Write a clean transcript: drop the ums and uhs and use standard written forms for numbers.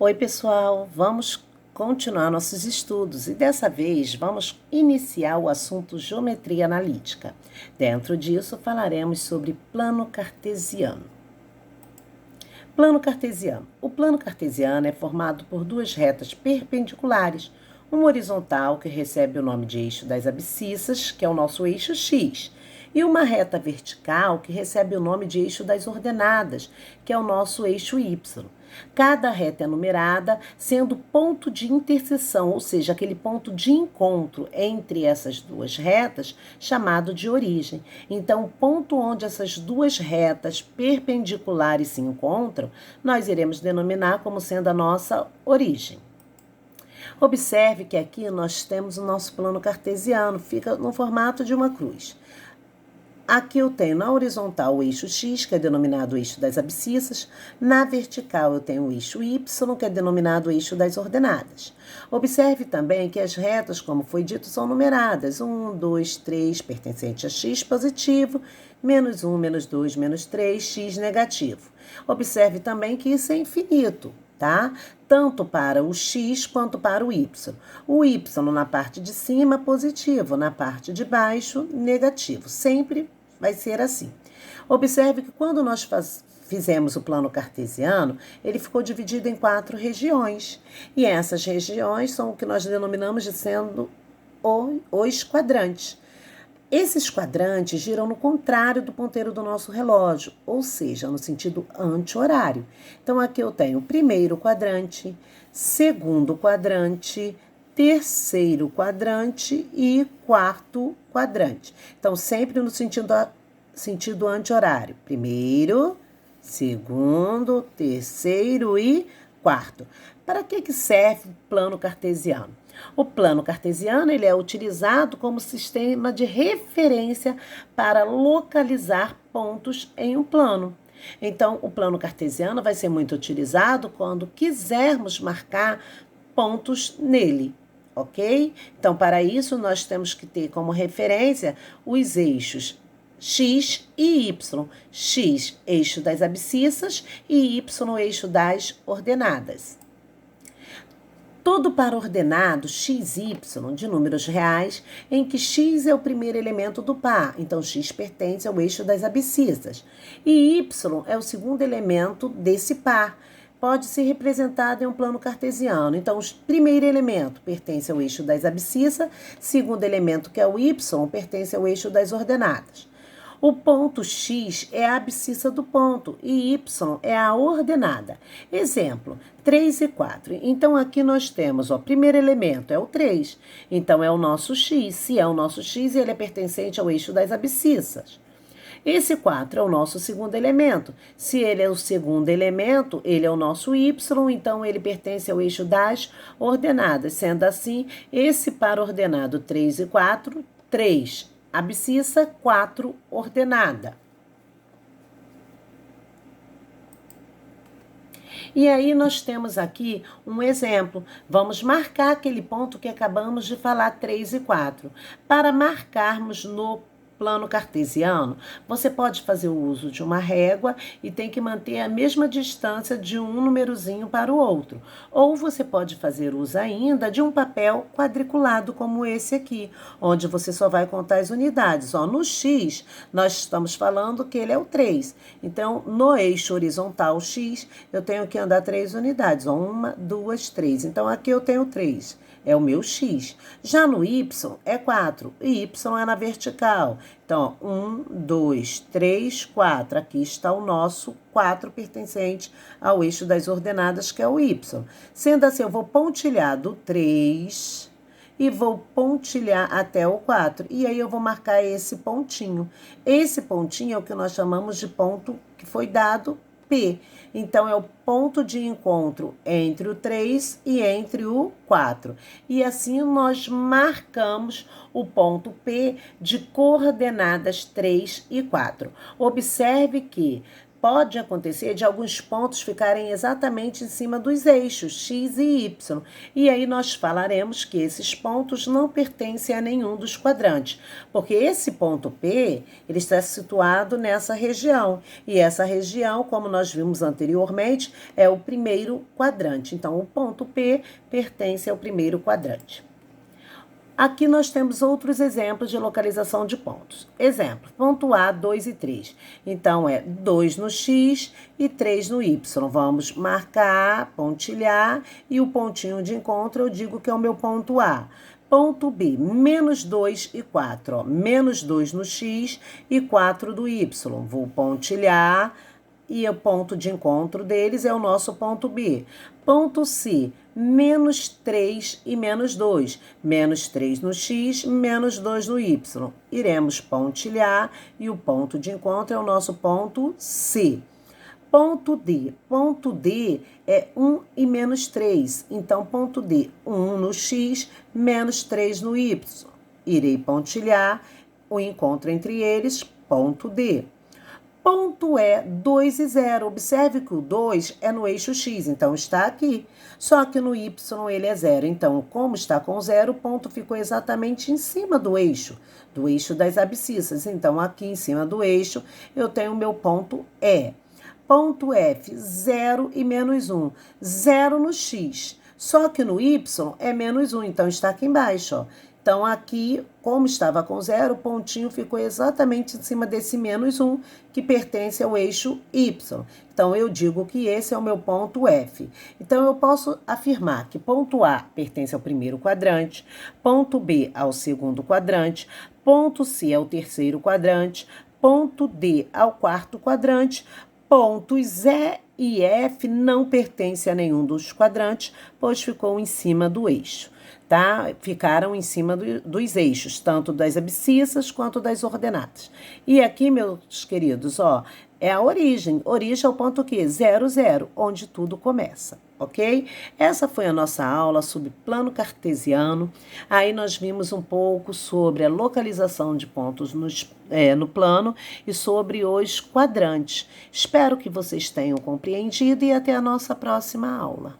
Oi, pessoal, vamos continuar nossos estudos e dessa vez vamos iniciar o assunto geometria analítica. Dentro disso, falaremos sobre plano cartesiano. Plano cartesiano. O plano cartesiano é formado por duas retas perpendiculares, uma horizontal, que recebe o nome de eixo das abscissas, que é o nosso eixo X, e uma reta vertical, que recebe o nome de eixo das ordenadas, que é o nosso eixo Y. Cada reta é numerada, sendo ponto de interseção, ou seja, aquele ponto de encontro entre essas duas retas, chamado de origem. Então, o ponto onde essas duas retas perpendiculares se encontram, nós iremos denominar como sendo a nossa origem. Observe que aqui nós temos o nosso plano cartesiano, fica no formato de uma cruz. Aqui eu tenho na horizontal o eixo X, que é denominado o eixo das abscissas. Na vertical eu tenho o eixo Y, que é denominado o eixo das ordenadas. Observe também que as retas, como foi dito, são numeradas. 1, 2, 3, pertencente a X positivo, menos 1, menos 2, menos 3, X negativo. Observe também que isso é infinito, tá? Tanto para o X quanto para o Y. O Y na parte de cima positivo, na parte de baixo negativo. Sempre vai ser assim. Observe que quando nós fizemos o plano cartesiano, ele ficou dividido em 4 regiões. E essas regiões são o que nós denominamos de sendo os quadrantes. Esses quadrantes giram no contrário do ponteiro do nosso relógio, ou seja, no sentido anti-horário. Então, aqui eu tenho o primeiro quadrante, segundo quadrante, terceiro quadrante e quarto quadrante. Então, sempre no sentido anti-horário. Primeiro, segundo, terceiro e quarto. Para que serve o plano cartesiano? O plano cartesiano ele é utilizado como sistema de referência para localizar pontos em um plano. Então, o plano cartesiano vai ser muito utilizado quando quisermos marcar pontos nele, ok? Então, para isso, nós temos que ter como referência os eixos X e Y. X, eixo das abscissas, e Y, eixo das ordenadas. Todo par ordenado XY de números reais, em que x é o primeiro elemento do par, então x pertence ao eixo das abscissas, e y é o segundo elemento desse par, pode ser representado em um plano cartesiano. Então, o primeiro elemento pertence ao eixo das abscissas, segundo elemento, que é o y, pertence ao eixo das ordenadas. O ponto X é a abscissa do ponto e Y é a ordenada. Exemplo, 3 e 4. Então, aqui nós temos, o primeiro elemento é o 3. Então, é o nosso X. Se é o nosso X, ele é pertencente ao eixo das abscissas. Esse 4 é o nosso segundo elemento. Se ele é o segundo elemento, ele é o nosso Y, então ele pertence ao eixo das ordenadas. Sendo assim, esse par ordenado 3 e 4, 3 abscissa, 4 ordenada. E aí nós temos aqui um exemplo. Vamos marcar aquele ponto que acabamos de falar, 3 e 4. Para marcarmos no plano cartesiano, você pode fazer o uso de uma régua e tem que manter a mesma distância de um númerozinho para o outro. Ou você pode fazer uso ainda de um papel quadriculado como esse aqui, onde você só vai contar as unidades. No X, nós estamos falando que ele é o 3. Então, no eixo horizontal X, eu tenho que andar 3 unidades. 1, 2, 3. Então, aqui eu tenho 3. É o meu X. Já no Y é 4. E Y é na vertical. Então, 1, 2, 3, 4. Aqui está o nosso 4 pertencente ao eixo das ordenadas, que é o Y. Sendo assim, eu vou pontilhar do 3 e vou pontilhar até o 4. E aí eu vou marcar esse pontinho. Esse pontinho é o que nós chamamos de ponto que foi dado P. Então, é o ponto de encontro entre o 3 e entre o 4. E assim nós marcamos o ponto P de coordenadas 3 e 4. Observe que pode acontecer de alguns pontos ficarem exatamente em cima dos eixos x e y. E aí nós falaremos que esses pontos não pertencem a nenhum dos quadrantes, porque esse ponto P, ele está situado nessa região. E essa região, como nós vimos anteriormente, é o primeiro quadrante. Então, o ponto P pertence ao primeiro quadrante. Aqui nós temos outros exemplos de localização de pontos. Exemplo, ponto A, 2 e 3. Então, é 2 no X e 3 no Y. Vamos marcar, pontilhar, e o pontinho de encontro eu digo que é o meu ponto A. Ponto B, menos 2 e 4. Ó, menos 2 no X e 4 do Y. Vou pontilhar, e o ponto de encontro deles é o nosso ponto B. Ponto C, menos 3 e menos 2. Menos 3 no X, menos 2 no Y. Iremos pontilhar e o ponto de encontro é o nosso ponto C. Ponto D. Ponto D é 1 e menos 3. Então, ponto D, 1 no X, menos 3 no Y. Irei pontilhar o encontro entre eles, ponto D. Ponto E, 2 e 0. Observe que o 2 é no eixo X, então está aqui. Só que no Y ele é 0. Então, como está com 0, o ponto ficou exatamente em cima do eixo das abscissas. Então, aqui em cima do eixo, eu tenho o meu ponto E. Ponto F, 0 e menos 1. 0 no X. Só que no Y é menos 1, então está aqui embaixo, ó. Então, aqui, como estava com 0, o pontinho ficou exatamente em cima desse menos 1, que pertence ao eixo Y. Então, eu digo que esse é o meu ponto F. Então, eu posso afirmar que ponto A pertence ao primeiro quadrante, ponto B ao segundo quadrante, ponto C ao terceiro quadrante, ponto D ao quarto quadrante, pontos E e F não pertencem a nenhum dos quadrantes, pois ficou em cima do eixo. Tá? Ficaram em cima dos eixos, tanto das abscissas quanto das ordenadas. E aqui, meus queridos, ó, é a origem. Origem é o ponto quê? 0, 0, onde tudo começa, ok? Essa foi a nossa aula sobre plano cartesiano. Aí nós vimos um pouco sobre a localização de pontos no plano e sobre os quadrantes. Espero que vocês tenham compreendido e até a nossa próxima aula.